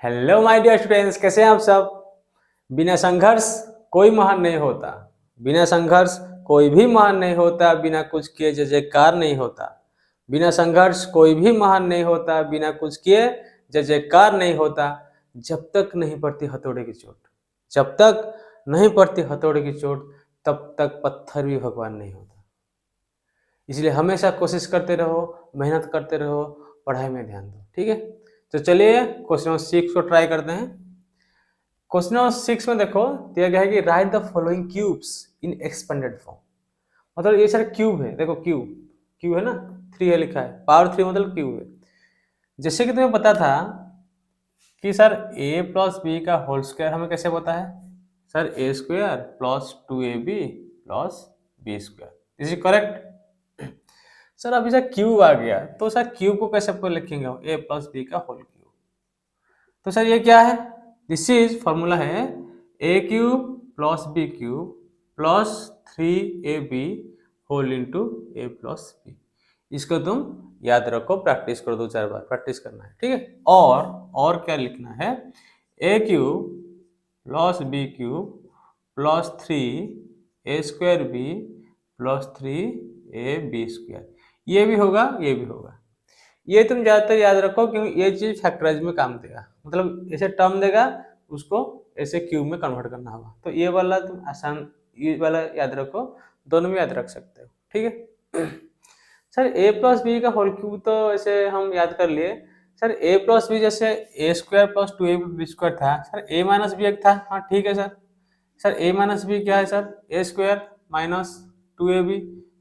Hello my dear students, कैसे हैं आप सब। बिना संघर्ष कोई महान नहीं होता। बिना संघर्ष कोई भी महान नहीं होता। बिना कुछ किए जय जयकार नहीं होता। बिना संघर्ष कोई भी महान नहीं होता। बिना कुछ किए जय जयकार नहीं होता। जब तक नहीं पड़ती हथौड़े की चोट, जब तक नहीं पड़ती हथौड़े की चोट, तब तक पत्थर भी भगवान नहीं होता। इसलिए हमेशा कोशिश करते रहो, मेहनत करते रहो, पढ़ाई में ध्यान दो। ठीक है, तो चलिए क्वेश्चन नंबर 6 को ट्राई करते हैं। क्वेश्चन नंबर 6 में देखो दिया गया है कि right the following cubes in expanded form. मतलब ये सारे क्यूब है, देखो क्यूब क्यूब है ना, 3 है लिखा है, पावर 3 मतलब क्यूब है। जैसे कि तुम्हें पता था कि सर a प्लस बी का होल स्क्वायर हमें कैसे पता है, sir a square plus 2ab plus B square, is it correct. Sir अभी सर क्यूब आ गया, तो सर क्यूब को कैसे लिखेंगे हम, a प्लस बी का होल क्यूब। तो सर ये क्या है, दिस इज फॉर्मूला है a cube plus B cube plus 3ab whole into a plus B. इसको तुम याद रखो, प्रैक्टिस करो, 2-4 बार प्रैक्टिस करना है। ठीक है, और क्या लिखना है, a cube plus B cube plus 3a square B plus 3ab square. ये भी होगा, ये भी होगा। ये तुम ज्यादातर याद रखो क्योंकि ये चीज फैक्टराइज में काम देगा। मतलब ऐसे टर्म देगा, उसको ऐसे क्यूब में कन्वर्ट करना होगा। तो ये वाला तुम आसान, ये वाला याद रखो, दोनों में याद रख सकते हो। ठीक है सर a प्लस बी का होल क्यूब तो ऐसे हम याद कर लिए। सर a प्लस बी जैसे a square plus 2ab square था, सर a माइनस बी एक था। हाँ ठीक है sir, sir a minus B क्या है sir, a square minus 2ab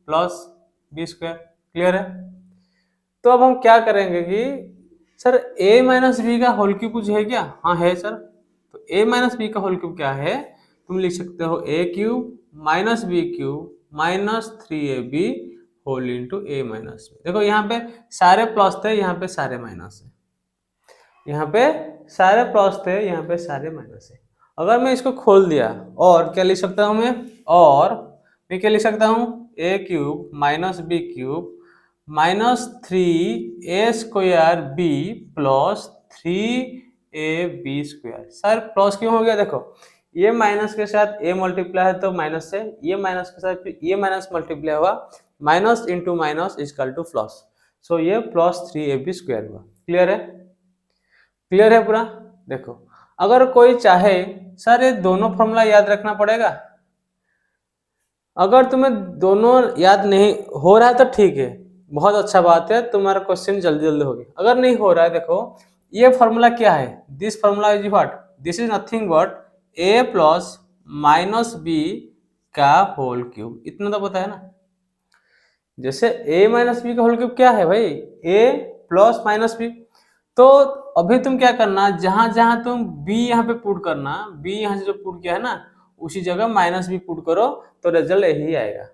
plus B square. Clear है। तो अब हम क्या करेंगे कि सर a माइनस बी का होल क्यूब कुछ है क्या, हाँ है सर। तो a माइनस बी का होल क्यूब क्या है, तुम लिख सकते हो a cube minus B cube minus 3ab whole into a minus B. देखो यहाँ पे सारे प्लस थे, यहाँ पे सारे माइनस है, यहाँ पे सारे प्लस थे, यहाँ पे सारे माइनस है। अगर मैं इसको खोल दिया और क्या लिख सकता हूँ मैं क्या लिख सकता हूँ, a cube minus B cube minus 3a square B plus 3ab square. Sir plus क्यों हो गया, देखो ये माइनस के साथ a मल्टीप्लाई है तो माइनस से, ये माइनस के साथ फिर ये माइनस मल्टीप्लाई हुआ, minus into minus equal to plus, so ये प्लस 3ab स्क्वायर हुआ। क्लियर है, क्लियर है पूरा। देखो अगर कोई चाहे सर ये दोनों फॉर्मूला याद रखना पड़ेगा, अगर तुम्हें दोनों याद नहीं हो रहा है तो ठीक है, बहुत अच्छा बात है, तुम्हारा क्वेश्चन जल्दी जल्दी हो गया। अगर नहीं हो रहा है, देखो ये फॉर्मूला क्या है, this formula is what, this is nothing but a plus minus B का होल क्यूब। इतना तो पता है ना। जैसे a माइनस बी का होल क्यूब क्या है भाई, a प्लस माइनस बी। तो अभी तुम क्या करना, जहां जहां तुम b यहाँ पे पुट करना, b यहाँ से जो पुट किया है ना, उसी जगह माइनस बी पुट करो तो रिजल्ट यही आएगा।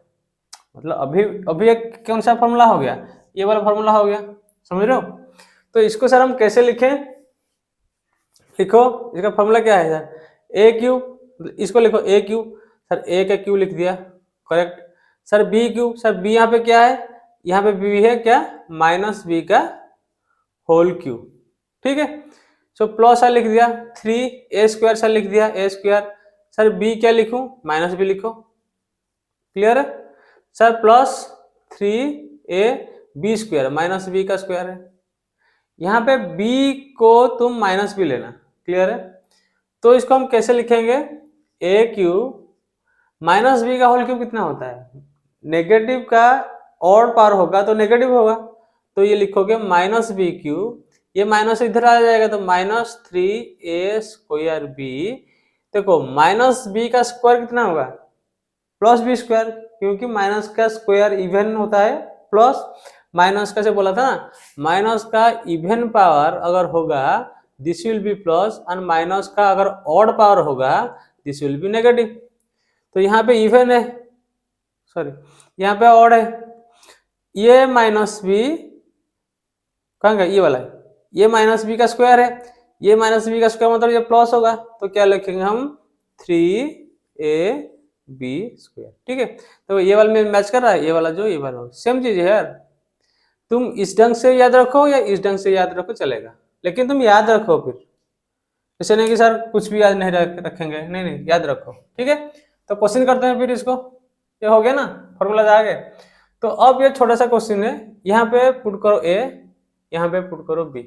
मतलब अभी अभी एक कौन सा फॉर्मूला हो गया, ये वाला फॉर्मूला हो गया, समझ रहे हो। तो इसको सर हम कैसे लिखें, लिखो इसका फॉर्मूला क्या है सर, ए क्यूब, इसको लिखो ए क्यूब, सर ए का क्यूब लिख दिया, correct. Sir B cube, sir B यहाँ पे क्या है, यहाँ पे बी है क्या, माइनस बी का होल क्यूब। ठीक है, सो प्लस सर लिख दिया, 3a स्क्वायर सर लिख दिया, a स्क्वायर। सर बी क्या लिखूं, माइनस बी लिखो। क्लियर है sir, plus 3ab square minus B का स्क्वायर है। यहाँ पे b को तुम माइनस बी लेना। क्लियर है, तो इसको हम कैसे लिखेंगे, a क्यूब माइनस बी का होल क्यूब कितना होता है, नेगेटिव का और पावर होगा तो नेगेटिव होगा, तो ये लिखोगे माइनस बी क्यूब, ये माइनस इधर आ जाएगा तो माइनस 3a स्क्वायर बी। देखो माइनस बी का स्क्वायर कितना होगा, प्लस बी स्क्वायर, क्योंकि माइनस का स्क्वायर इवन होता है, प्लस माइनस का से बोला था ना, माइनस का इवन पावर अगर होगा दिस विल बी प्लस, और माइनस का अगर ऑड पावर होगा दिस विल बी नेगेटिव। तो यहाँ पे इवन है, सॉरी यहाँ पे ऑड है, ये माइनस बी कहाँ गया, ये वाला है, ये माइनस बी का स्क्वायर है, ये माइनस बी का स्क्वायर मतलब ये प्लस होगा, तो क्या लिखेंगे हम 3ab स्क्वायर। ठीक है, तो ये वाला में मैच कर रहा है, ये वाला जो ये वाला सेम चीज है यार। तुम इस ढंग से याद रखो या इस ढंग से याद रखो चलेगा, लेकिन तुम याद रखो फिर, ऐसे नहीं कि सर कुछ भी याद नहीं रखेंगे, नहीं नहीं, याद रखो, ठीक है। तो क्वेश्चन करते हैं फिर इसको, ये हो गया ना, फॉर्मूला आ गए। तो अब ये छोटा सा क्वेश्चन है, यहाँ पे पुट करो ए, यहाँ पे पुट करो बी।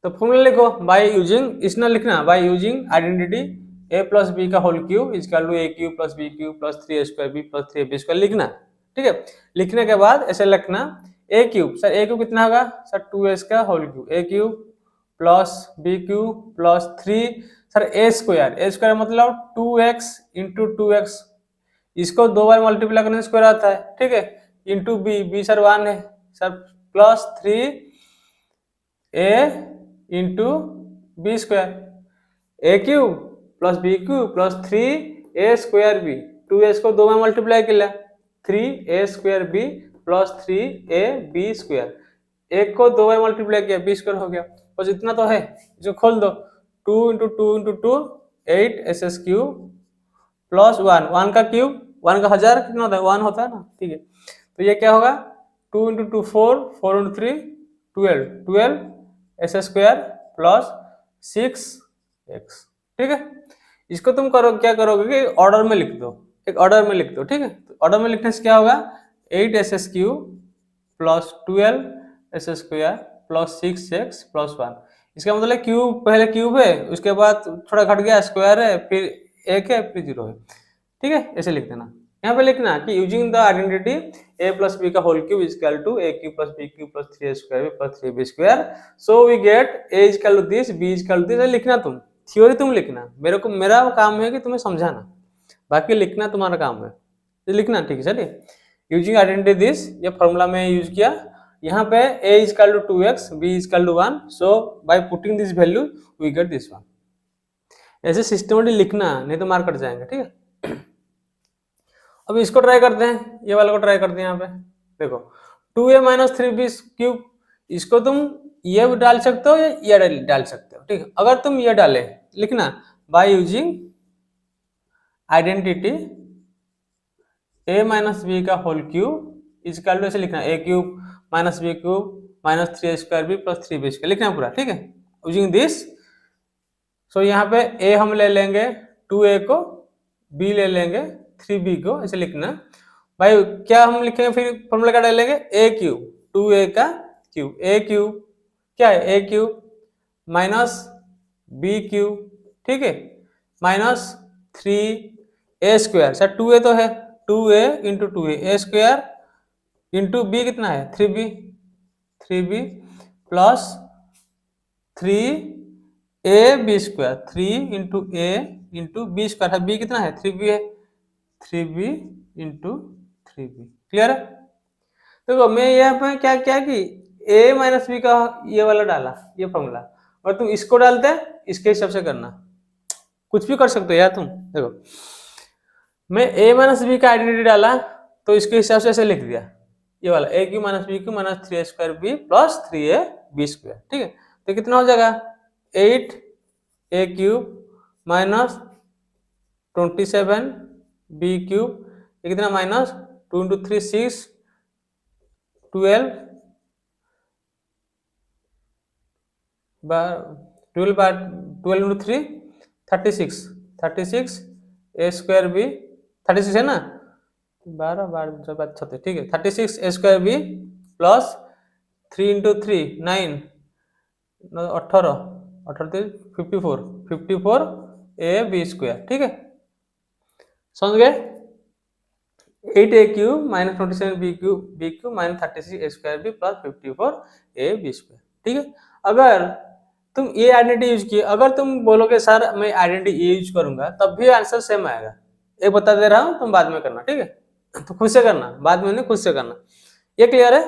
तो फॉर्मूला लिखो बाय यूजिंग, इसने लिखना by using identity A plus B का whole cube is equal to A cube plus B cube plus 3a² B plus 3ab square लिखना, ठीक है। लिखने के बाद ऐसे लिखना A cube, sir A cube कितना होगा सर 2s का whole cube, A cube plus B cube plus 3 sir A square मतलब 2x इंटू 2x, इसको 2 बार मल्टीप्लाई करने से स्क्वायर आता है, ठीक है, इंटू बी, बी सर 1 है sir, plus 3 A into B square, A cube plus B cube plus 3a² B, 2s को 2 में मल्टीप्लाई किया 3a² B plus 3ab square, एक को 2 में मल्टीप्लाई किया b² हो गया, बस इतना तो है, जो खोल दो 2 into 2 into 2 8s cube plus 1, 1 का क्यूब 1 का 1000 कितना होता है 1 होता है ना, ठीक है। तो ये क्या होगा 2 into 2 4, 4 into 3 12 s² plus 6x, ठीक है। इसको तुम करो क्या करोगे कि ऑर्डर में लिख दो, एक ऑर्डर में लिख दो, ठीक है। तो ऑर्डर में लिखने से क्या होगा 8s cube plus 12s² plus 6x plus 1, इसका मतलब क्यूब पहले क्यूब है, उसके बाद थोड़ा घट गया स्क्वायर है, फिर 1 है, फिर 0 है, ठीक है। ऐसे लिख देना, यहाँ पे लिखना कि using the identity a plus B का whole cube is equal to A cube plus B cube plus 3a² plus 3b² so we get a is equal to this, b is equal to this. लिखना तुम थ्योरी तुम लिखना, मेरा काम है कि तुम्हें समझाना, बाकी लिखना तुम्हारा काम है, तो लिखना, ठीक है। चलिए यूजिंग आइडेंटिटी दिस, ये फॉर्मूला में यूज किया, यहाँ पे a is equal to 2x, b is equal to 1, so by putting this value we get this one. ऐसे सिस्टमेटिक लिखना, नहीं तो मार्क कट जाएंगे, ठीक है। अब इसको ट्राई करते हैं, ये वाले को ट्राई करते हैं, यहाँ पे देखो 2a माइनस 3b क्यूब, इसको तुम ये डाल सकते हो या ये डाल सकते हो, ठीक है। अगर तुम ये डाले लिखना by using identity a minus B का होल क्यूब इजकल टू, ऐसे लिखना a cube minus B cube minus 3a² B plus 3b² लिखना पूरा, ठीक है, यूजिंग दिस। सो यहाँ पे a हम ले लेंगे 2a को, b ले लेंगे 3b को, ऐसे लिखना भाई। क्या हम लिखेंगे फिर फॉर्मूला क्या डालेंगे a क्यूब 2a का क्यूब, a क्यूब क्या है a cube minus b cube, ठीक है, माइनस 3a² सर 2a तो है 2a into 2a, a² into b कितना है 3b plus 3ab², 3 into a into b² है, b कितना है 3b है, 3b इंटू 3b, क्लियर है। देखो मैं यहाँ पे क्या क्या कि a माइनस बी का ये वाला डाला, ये फॉर्मूला, और तुम इसको डालते इसके हिसाब से करना, कुछ भी कर सकते हो यार तुम। देखो मैं a माइनस बी का आइडेंटिटी डाला तो इसके हिसाब से ऐसे लिख दिया, ये वाला a cube minus B cube minus 3a² B plus 3ab², ठीक है। तो कितना हो जाएगा 8a cube minus 27b cube, ये कितना minus 2 into 3 6 12 into 3 36 a² B 36 है ना, 12 36, ठीक है, 36 a² B plus 3 into 3 9 18 54 ab², ठीक है, समझ गए। 8a cube minus 27b cube minus 36a² B plus 54ab², ठीक है। अगर तुम ये आइडेंटिटी यूज किए, अगर तुम बोलोगे सर मैं आइडेंटिटी ये यूज करूंगा, तब भी आंसर सेम आएगा, एक बता दे रहा हूं, तुम बाद में करना, ठीक है, तो खुद से करना, बाद में नहीं, खुद से करना। ये क्लियर है,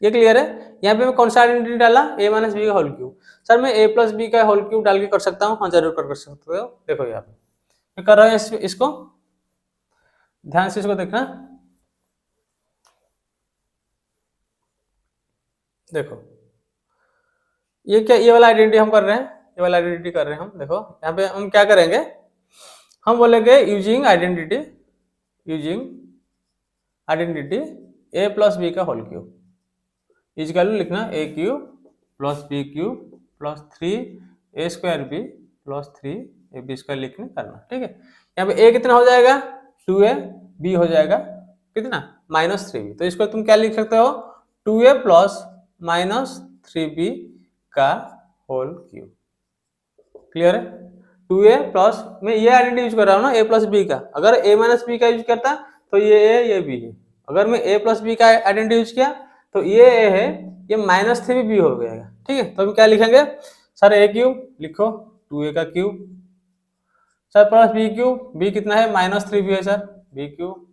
ये क्लियर है। यहाँ पे मैं कौन सा आइडेंटिटी डाला a माइनस बी का होल क्यूब, सर मैं a प्लस बी का होल क्यूब डाल के कर सकता हूँ, हाँ जरूर कर सकते हो। देखो यहाँ पे मैं कर रहा हूँ इसको ध्यान से इसको देखना, देखो ये क्या, ये वाला आइडेंटिटी हम कर रहे हैं, ये वाला आइडेंटिटी कर रहे हैं हम। देखो यहाँ पे हम क्या करेंगे, हम बोलेंगे using identity a plus B का होल क्यूब इजकल लिखना a cube plus b cube plus 3 A square B plus 3ab² लिखने करना, ठीक है। यहाँ पे ए कितना हो जाएगा 2a, बी हो जाएगा कितना -3b। तो इसको तुम क्या लिख सकते हो 2a प्लस -3b का होल क्यूब। क्लियर है। 2a प्लस मैं ये आइडेंटिटी यूज कर रहा हूँ ना a प्लस बी का। अगर a माइनस बी का यूज करता तो ये a ये b है। अगर मैं a प्लस बी का आइडेंटिटी यूज किया तो ये a है, ये -3b हो गया, ठीक है। तो हम क्या लिखेंगे सर a क्यूब लिखो 2a का cube sir plus b cube, b कितना है -3b है sir b cube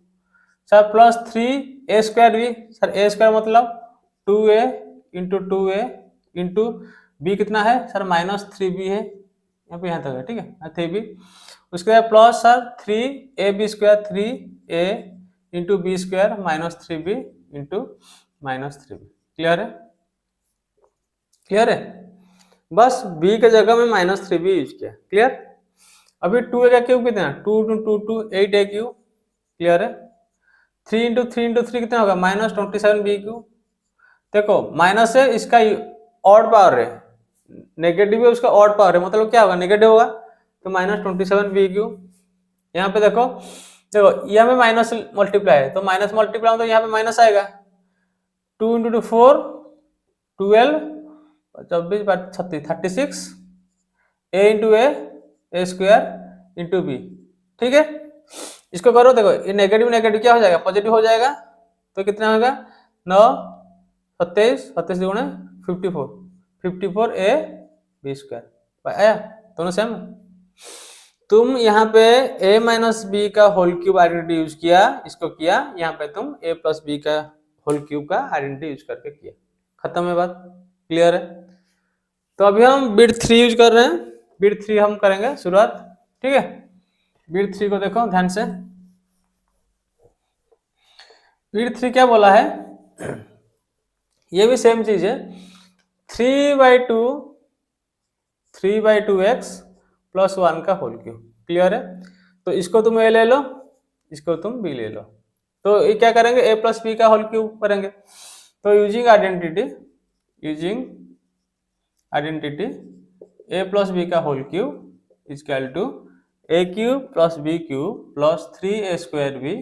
sir plus 3a² b sir a² मतलब 2a into 2a into b कितना है सर -3b है, यहाँ पे यहाँ तक है, ठीक है 3b। उसके बाद plus sir 3ab² 3a into b² -3b into -3b। Clear है, क्लियर है। बस b के जगह में -3b यूज किया। क्लियर। अभी 2a का क्यूब कितना 2 2 2 8a क्यूब। क्लियर है। 3 इंटू 3 इंटू 3 कितना होगा -27b क्यूब। देखो माइनस है इसका ऑड पावर है, नेगेटिव है उसका ऑड पावर है, मतलब क्या होगा नेगेटिव होगा, तो -27b क्यूब। यहाँ पे देखो देखो यहाँ पे माइनस मल्टीप्लाई है तो माइनस मल्टीप्लाई तो यहाँ पे माइनस आएगा। 2 into 2 4 12 24 36 36 a into a² into b, ठीक है। इसको करो देखो ये नेगेटिव नेगेटिव क्या हो जाएगा पॉजिटिव हो जाएगा, तो कितना होगा 9 27 27 दुगुणे 54 54 a b² आया, दोनों सेम। तुम यहाँ पे a माइनस बी का होल क्यूब आइडेंटिटी यूज किया, इसको किया, यहाँ पे तुम a प्लस बी का होल क्यूब का आइडेंटिटी यूज करके किया, खत्म है बात। क्लियर है। तो अभी हम बिट 3 यूज कर रहे हैं, बिट 3 हम करेंगे शुरुआत, ठीक है। बिट 3 को देखो ध्यान से। बिट 3 क्या बोला है, ये भी सेम चीज है 3/2x प्लस 1 का होल क्यूब। क्लियर है। तो इसको तुम a ले लो, इसको तुम b ले लो, तो ये क्या करेंगे a प्लस बी का होल क्यूब करेंगे। तो using identity a plus B का whole cube equal to a cube plus b cube plus 3a² b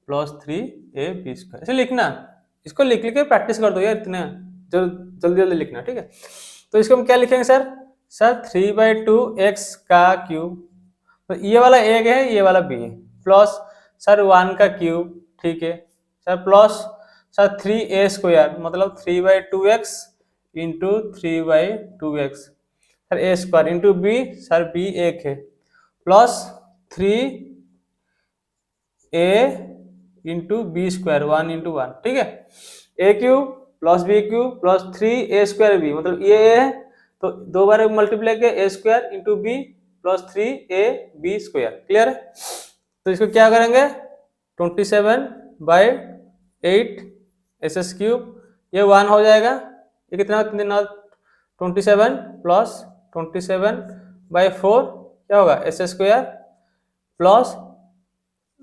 plus 3ab²। ऐसे लिखना, इसको लिख लिख के प्रैक्टिस कर दो यार, इतने जल्दी जल्दी लिखना, ठीक है। तो इसको हम क्या लिखेंगे सर 3/2x का क्यूब, तो ये वाला एक है ये वाला b है, प्लस सर 1 का क्यूब, ठीक है सर, प्लस सर 3a² मतलब 3/2x into 3/2x sir a² into b sir b एक है, plus 3a into b² 1 into 1, ठीक है। a cube plus b cube plus 3a² b मतलब ये a है तो दो बार मल्टीप्लाई किया a² into b plus 3ab²। Clear है। तो इसको क्या करेंगे 27/8 SS³ ये 1 हो जाएगा, ये कितना 27 प्लस 27/4 क्या होगा SS² प्लस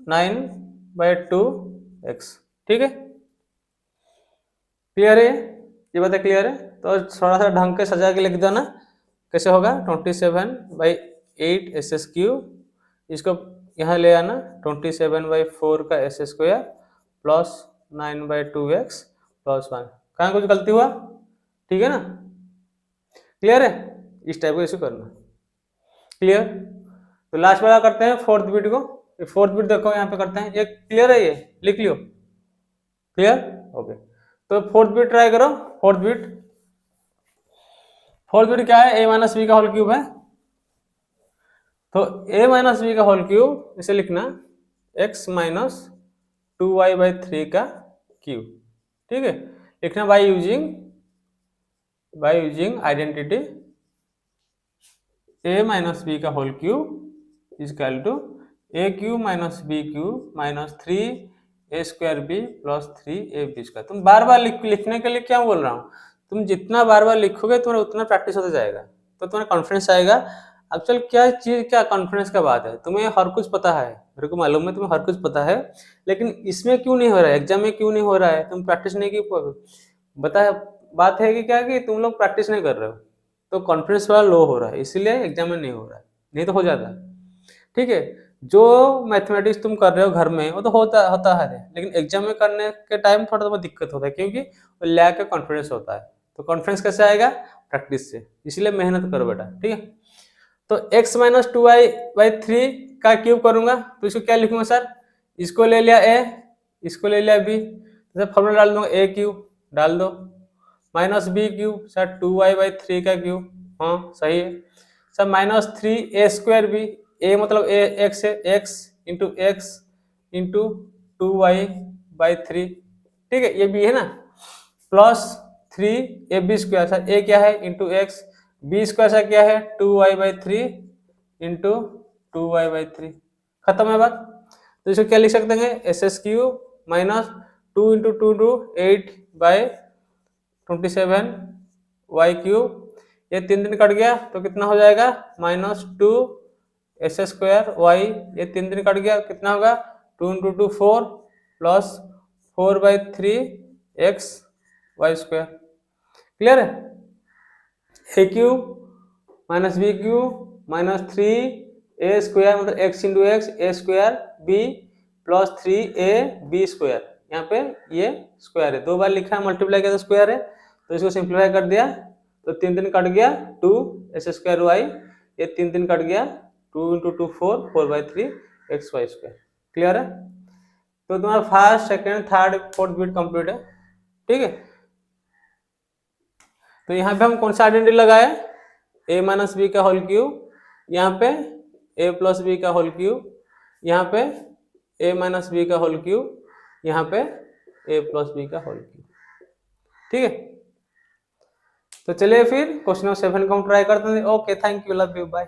9/2x, ठीक है। क्लियर है, ये बात क्लियर है। तो थोड़ा सा ढंग के सजा के लिख दो ना, कैसे होगा 27/8 SS³ इसको यहाँ ले आना 27/4 का SS² प्लस 9/2x प्लस 1। कहाँ कुछ गलती हुआ, ठीक है ना। क्लियर है, इस टाइप का इशू करना। क्लियर। तो लास्ट वाला करते हैं फोर्थ बिट को। फोर्थ बिट देखो यहाँ पे करते हैं, ये क्लियर है, ये लिख लियो। Clear, okay. तो फोर्थ बिट ट्राई करो। फोर्थ बिट क्या है, a माइनस बी का होल क्यूब है, तो a माइनस बी का होल क्यूब इसे लिखना x माइनस 2y/3 का क्यूब, ठीक है। लिखना by using identity a minus B का whole cube equal to a cube minus b cube minus 3a² b plus 3ab²। तुम बार बार लिखने के लिए क्या बोल रहा हूँ, तुम जितना बार बार लिखोगे तुम्हारा उतना प्रैक्टिस होता जाएगा, तो तुम्हारा कॉन्फिडेंस आएगा। एक्चुअल क्या चीज, क्या कॉन्फिडेंस का बात है, तुम्हें हर कुछ पता है, मेरे को मालूम है तुम्हें हर कुछ पता है, लेकिन इसमें क्यों नहीं हो रहा है, एग्जाम में क्यों नहीं हो रहा है, तुम प्रैक्टिस नहीं की। बता बात है कि क्या कि तुम लोग प्रैक्टिस नहीं कर रहे हो। तो कॉन्फिडेंस वाला लो हो रहा है, इसीलिए एग्जाम में नहीं हो रहा है, नहीं तो हो जाता। ठीक है, जो मैथमेटिक्स तुम कर रहे हो घर में वो तो होता है, लेकिन एग्जाम में करने के टाइम थोड़ा बहुत दिक्कत होता है, क्योंकि लैक ऑफ कॉन्फिडेंस होता है। तो कॉन्फिडेंस कैसे आएगा? प्रैक्टिस से, इसलिए मेहनत करो बेटा। ठीक है, तो x माइनस 2y/3 का क्यूब करूंगा, तो इसको क्या लिखूंगा सर? इसको ले लिया a, इसको ले लिया b, तो फॉर्मूला डाल दूंगा, a क्यूब डाल दो, minus B cube sir 2y/3 का क्यूब, हाँ सही है sir, minus 3a² b, a मतलब a x है, x इंटू 2y/3, ठीक है, ये b है ना, प्लस 3ab², सर a क्या है इंटू एक्स, b² सर क्या है 2y/3 इंटू 2y/3, खत्म है बात। तो इसको क्या लिख सकते हैं? s³ माइनस 2 इंटू 2 8/27 y³, ये 3 दिन कट गया तो कितना हो जाएगा? -2s² y, ये 3 दिन कट गया कितना होगा? 2 into 2 4 plus 4/3 x y²। Clear है? a³ minus b³ minus 3a² मतलब x into x, a² b plus 3ab², यहाँ पे ये स्क्वायर है, 2 बार लिखा है, मल्टीप्लाई किया तो स्क्वायर है, तो इसको सिंप्लीफाई कर दिया तो 3 दिन कट गया 2s² y, ये 3 दिन कट गया 2 इंटू 2 4 4/3 xy²। क्लियर है? तो तुम्हारा first, second, third, fourth bit complete है। ठीक है, तो यहाँ पे हम कौन सा आइडेंटिटी लगाए? a माइनस बी का होल क्यूब, यहाँ पे a प्लस बी का होल क्यूब, यहाँ पे a माइनस बी का होल क्यूब, यहाँ पे a प्लस बी का होल क्यूब। ठीक है, तो चलिए फिर क्वेश्चन नंबर 7 को हम ट्राई करते हैं। Okay, thank you, love you, bye.